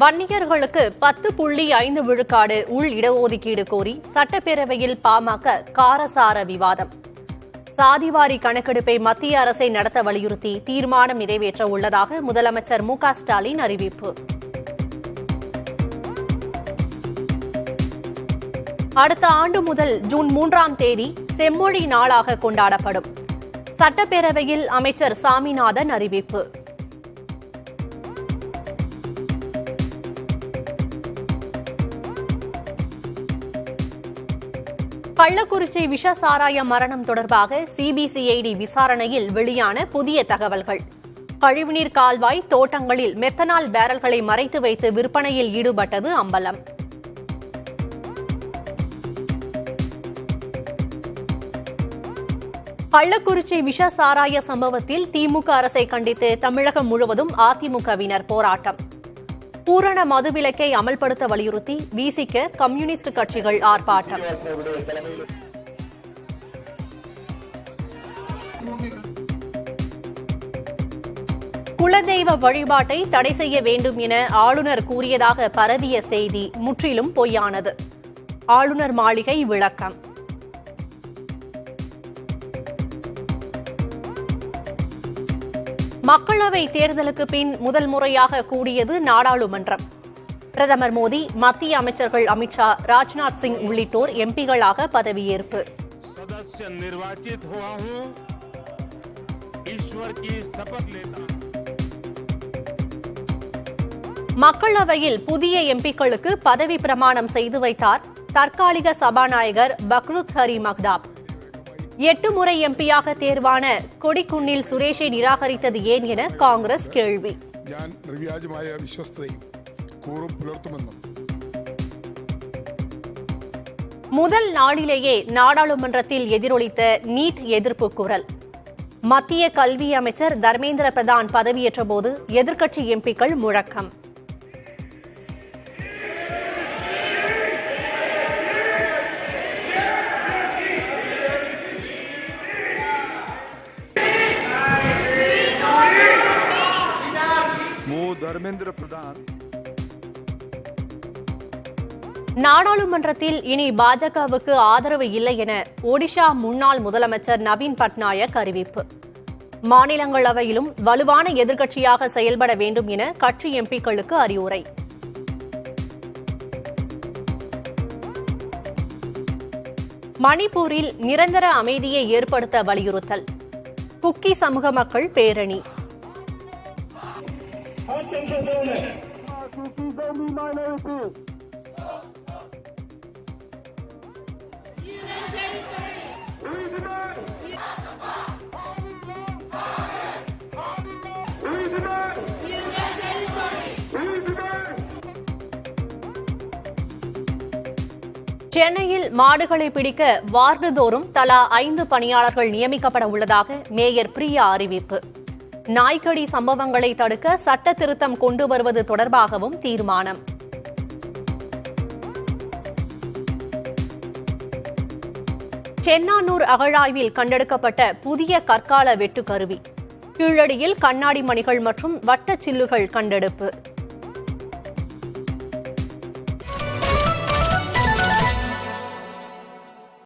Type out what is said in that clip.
வன்னியர்களுக்கு 10.5 விழுக்காடு உள் இடஒதுக்கீடு கோரி சட்டப்பேரவையில் பாமக காரசார விவாதம். சாதிவாரி கணக்கெடுப்பை மத்திய அரசை நடத்த வலியுறுத்தி தீர்மானம் நிறைவேற்ற உள்ளதாக முதலமைச்சர் மு.க.ஸ்டாலின் அறிவிப்பு. அடுத்த ஆண்டு முதல் ஜூன் 3ஆம் தேதி செம்மொழி நாளாக கொண்டாடப்படும். சட்டப்பேரவையில் அமைச்சர் சாமிநாதன் அறிவிப்பு. கள்ளக்குறிச்சி விஷசாராய மரணம் தொடர்பாக சிபிசிஐடி விசாரணையில் வெளியான புதிய தகவல்கள். கழிவுநீர் கால்வாய் தோட்டங்களில் மெத்தனால் பேரல்களை மறைத்து வைத்து விற்பனையில் ஈடுபட்டது அம்பலம். கள்ளக்குறிச்சி விஷசாராய சம்பவத்தில் திமுக அரசை கண்டித்து தமிழகம் முழுவதும் அதிமுகவினர் போராட்டம். பூரண மதுவிலக்கை அமல்படுத்த வலியுறுத்தி விசிக கம்யூனிஸ்ட் கட்சிகள் ஆர்ப்பாட்டம். குலதெய்வ வழிபாட்டை தடை செய்ய வேண்டும் என ஆளுநர் கூறியதாக பரவிய செய்தி முற்றிலும் பொய்யானது. ஆளுநர் மாளிகை விளக்கம். மக்களவை தேர்தலுக்கு பின் முதல் முறையாக கூடியது நாடாளுமன்றம். பிரதமர் மோடி, மத்திய அமைச்சர்கள் அமித்ஷா, ராஜ்நாத் சிங் உள்ளிட்டோர் எம்பிகளாக பதவியேற்பு. மக்களவையில் புதிய எம்பிக்களுக்கு பதவி பிரமாணம் செய்து வைத்தார் தற்காலிக சபாநாயகர் பக்ருத் ஹரி மக்தாப். 8 முறை எம்பியாக தேர்வான கொடிக்குன்னில் சுரேஷை நிராகரித்தது ஏன் என காங்கிரஸ் கேள்வி. முதல் நாளிலேயே நாடாளுமன்றத்தில் எதிரொலித்த நீட் எதிர்ப்பு குரல். மத்திய கல்வி அமைச்சர் தர்மேந்திர பிரதான் பதவியேற்றபோது எதிர்க்கட்சி எம்பிக்கள் முழக்கம். நாடாளுமன்றத்தில் இனி பாஜகவுக்கு ஆதரவு இல்லை என ஒடிஷா முன்னாள் முதலமைச்சர் நவீன் பட்நாயக் அறிவிப்பு. மாநிலங்களவையிலும் வலுவான எதிர்க்கட்சியாக செயல்பட வேண்டும் என கட்சி எம்பிக்களுக்கு அறிவுரை. மணிப்பூரில் நிரந்தர அமைதியை ஏற்படுத்த வலியுறுத்தல். குக்கி சமூக மக்கள் பேரணி. சென்னையில் மாடுகளை பிடிக்க வார்டுதோறும் தலா 5 பணியாளர்கள் நியமிக்கப்பட உள்ளதாக மேயர் பிரியா அறிவிப்பு. நாய்க்கடி சம்பவங்களை தடுக்க சட்ட திருத்தம் கொண்டு வருவது தொடர்பாகவும் தீர்மானம். சென்னானூர் அகழாய்வில் கண்டெடுக்கப்பட்ட புதிய கற்கால வெட்டுக்கருவி. கீழடியில் கண்ணாடி மணிகள் மற்றும் வட்டச்சில்லுகள் கண்டெடுப்பு.